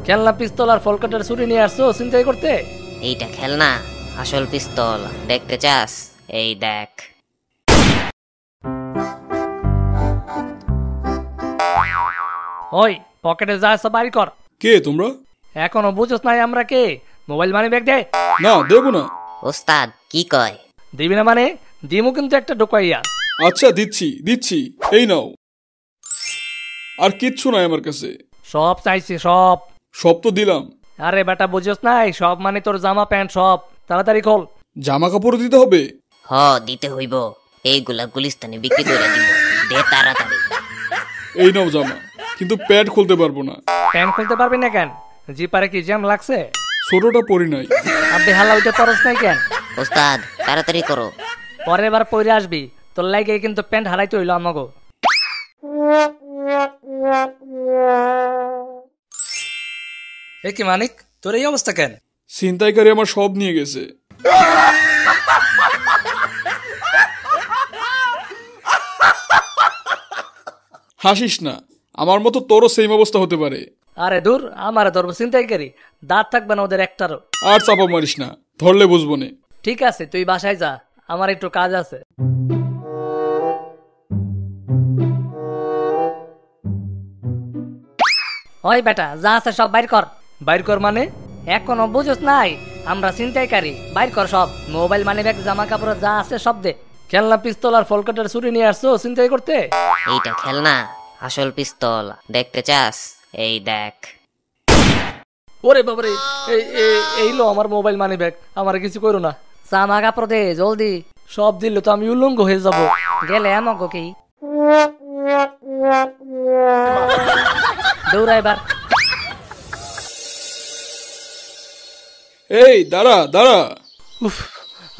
খেলনা পিস্তল আর ফলকাটার ছুরি নিয়ে আসছো চিন্তাই করতে? এইটা খেলনা, আসল পিস্তল দেখতে চাস? এই দেখ। ওই পকেটে যা আছে বাইর কর। কে তোমরা? এখনো বুঝোস নাই আমরা কে? মোবাইল মানি ব্যাগ দে। না দেবো না। ওস্তাদ কি কয়? দিবি না মানে? দিমু কিন্তু একটা ঢোকাইয়া। আচ্ছা দিচ্ছি দিচ্ছি, এই নাও। আর কিচ্ছু নাই আমার কাছে। সব চাইছি সব। সব তো দিলাম। আরে বেটা বুঝোস নাই, সব মানে তোর জামা প্যান্ট সব। তাড়াতাড়ি খোল। জামা কাপড় দিতে হবে? হ দিতে হইব, এইগুলা গুলিস্তানে বিক্রি করে দিব। দে তাড়াতাড়ি। এই নাও জামা, কিন্তু প্যান্ট খুলতে পারবো না। প্যান্ট খুলতে পারবি না কেন? জিপারে কি জ্যাম লাগছে? ছোটটা পরি নাই। আপনি হালা উঠে পরস নাই কেন? ওস্তাদ তাড়াতাড়ি করো। পরের বার পরে আসবি, তোর লাগে কিন্তু প্যান্ট হারাইতে হইলো আমাগো। এ কি মানিক, তোর এই অবস্থা কেন? ছিনতাইকারী আমার সব নিয়ে গেছে। হাসিস না, আমার মতো তোরও সেম অবস্থা হতে পারে। আরে দূর, আমারে ধরবো ছিনতাইকারী? দাঁত থাকবে না ওদের একটারও। আর চাপা মারিস না, ধরলে বুঝবো নে। ঠিক আছে তুই বাসায় যা, আমার একটু কাজ আছে। ওই বেটা যা আছে সব বাইর কর। বাইর কর মানে? এখনো বুঝোস নাই আমরা ছিনতাইকারী? বাইর কর সব। মোবাইল মানি ব্যাগ জামা কাপড় যা আছে সব দে। খেলনা পিস্তল আর ফলকাটার ছুরি নিয়ে আসছো ছিনতাই করতে? এইটা খেলনা, আসল পিস্তল দেখতে চাস? এই দেখ। ওরে বাবারে, এই লো আমার মোবাইল মানি ব্যাগ। আমার কিছু করো না। জামা কাপড় দে জলদি। সব দিলে তো আমি উলঙ্গ হয়ে যাব। গেলে আমাকে কি দৌড়া এবার। এই দাঁড়া দাঁড়া। উফ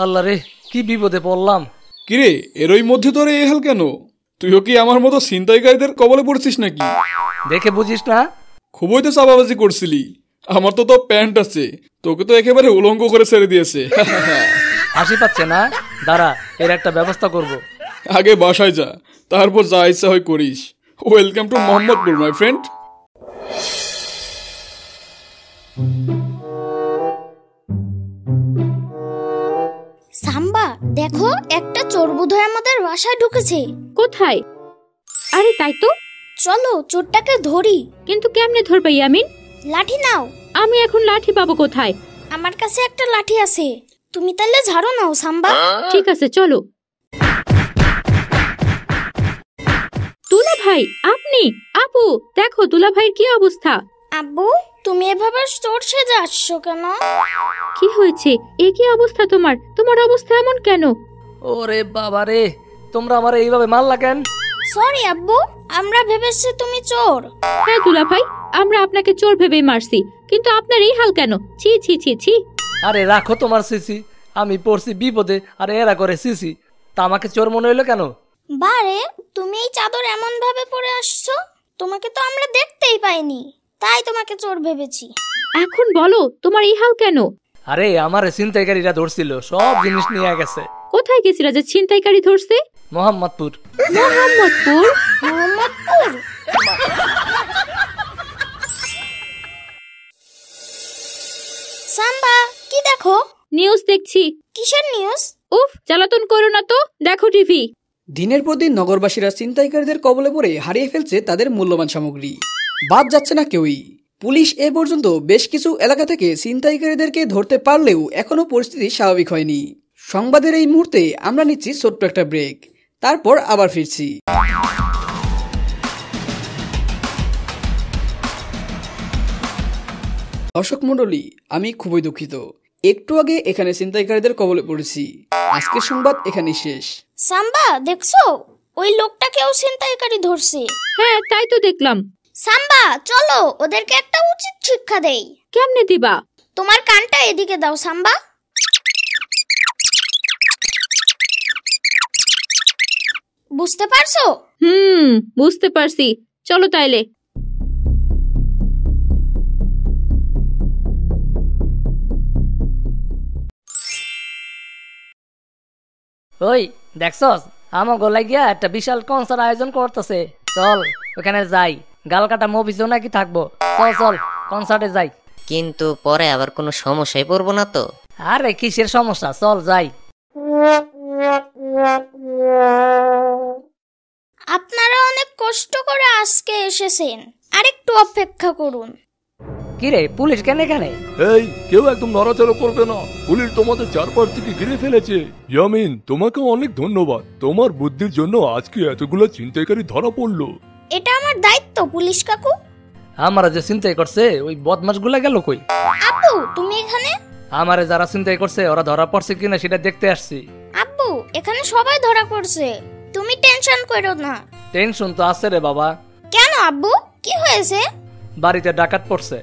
আল্লাহ রে, কি বিপদে পড়লাম। কিরে, এরই মধ্যে তোর এই হাল কেন? তুইও কি আমার মতো ছিনতাইকারীদের কবলে পড়ছিস নাকি? দেখে বুঝিস না? খুবই তো চাপাবাজি করছিলি। আমার তো প্যান্ট আছে, তোকে তো একেবারে উলঙ্গ করে ছেড়ে দিয়েছে। হাসি পাচ্ছে না? দাঁড়া, এর একটা ব্যবস্থা করব। আগে বাসায় যা, তারপর যা ইচ্ছা হয় করিস। Welcome to Mohammadpur my friend. সাম্বা দেখো, একটা চোর বোধহয় আমাদের বাসায় ঢুকেছে। কোথায়? আরে তাই তো। চলো চোরটাকে ধরি। কিন্তু কেমনে ধরবে ইয়ামিন? লাঠি নাও। আমি এখন লাঠি পাবো কোথায়? আমার কাছে একটা লাঠি আছে, তুমি তাহলে ঝাড়ু নাও সাম্বা। ঠিক আছে চলো। দুলা ভাই আপনি? আপু দেখো দুলা ভাইয়ের কি অবস্থা। আব্বু তুমি এভাবে চোর সেজে আসছো কেন? কি হয়েছে? এ কি অবস্থা তোমার? তোমার অবস্থা এমন কেন? ওরে বাবা রে, তোমরা আমার এইভাবে মারলা কেন? সরি আব্বু, আমরা ভেবেছি তুমি চোর। হ্যাঁ দুলা ভাই, আমরা আপনাকে চোর ভেবেই মারছি, কিন্তু আপনার এই হাল কেন? ছি ছি ছি ছি। আরে রাখো তোমার সিসি, আমি পড়ছি বিপদে আর এরা করে সিসি। তা আমাকে চোর মনে হইলো কেন? বারে তুমি এই চাদর এমন ভাবে পরে আসছো, তোমাকে তো আমরা দেখতেই পাইনি, তাই তোমাকে চোর ভেবেছি। এখন বলো তোমার এই হাল কেন? আরে আমার ছিনতাইকারীরা ধরছিল, সব জিনিস নিয়ে গেছে। কোথায় গেছিলা যে ছিনতাইকারী ধরছে? মোহাম্মদপুর। মোহাম্মদপুর? মোহাম্মদপুর? সাম্বা কি দেখো? নিউজ দেখছি। কিসের নিউজ? উফ জ্বালাতন করো না তো, দেখো টিভি। দিনের পর দিন নগরবাসীরা ছিনতাইকারীদের কবলে পড়ে হারিয়ে ফেলছে তাদের মূল্যবান সামগ্রী। বাদ যাচ্ছে না কেউই। পুলিশ এ পর্যন্ত বেশ কিছু এলাকা থেকে ছিনতাইকারীদেরকে ধরতে পারলেও এখনো পরিস্থিতি স্বাভাবিক হয়নি। সংবাদের এই মুহূর্তে আমরা নিচ্ছি ছোট্ট একটা ব্রেক, তারপর আবার ফিরছি। দর্শক মণ্ডলী, আমি খুবই দুঃখিত, একটু আগে এখানে ছিনতাইকারীদের কবলে পড়েছি। আজকের সংবাদ এখানেই শেষ। সাম্বা দেখছো, ওই লোকটাকেও ছিনতাইকারী ধরছে। হ্যাঁ তাই তো দেখলাম। সাম্বা চলো ওদেরকে একটা উচিত শিক্ষা দেই। কেমনে দিবা? তোমার কানটা এদিকে দাও সাম্বা। বুঝতে পারছো? বুঝতে পারছি, চলো তাইলে। ওই দেখছস, আমাগো লাগিয়া একটা বিশাল কনসার্ট আয়োজন করতেছে। চল ওখানে যাই, গাল কাটা মুভিজও নাকি থাকবো। চল চল। কনসার্টে যাই। কিন্তু পরে আবার কোনো সমস্যায় পড়বো না তো? আরে কিসের সমস্যা, চল যাই। আপনারা অনেক কষ্ট করে আজকে এসেছেন, আরেকটু অপেক্ষা করুন। কিরে পুলিশ কেন এখানে? এই কেউ একদম নড়াচড়া করবে না, পুলিশ তোমাদের চারপাশ থেকে ঘিরে ফেলেছে। ইয়ামিন, তোমাকে অনেক ধন্যবাদ, তোমার বুদ্ধির জন্য আজকে এতগুলো ছিনতাইকারী ধরা পড়লো। এটা আমার দায়িত্ব পুলিশ কাকু। আমারা যে চিন্তাই করছে ওই বদমাস গুলা গেল কই? আব্বু তুমি এখানে? আমারে যারা চিন্তাই করছে ওরা ধরা পড়ছে কিনা সেটা দেখতে আসছি। আব্বু এখানে সবাই ধরা পড়ছে, তুমি টেনশন করো না। টেনশন তো আছে রে বাবা। কেন আব্বু, কি হয়েছে? বাড়িতে ডাকাত পড়ছে।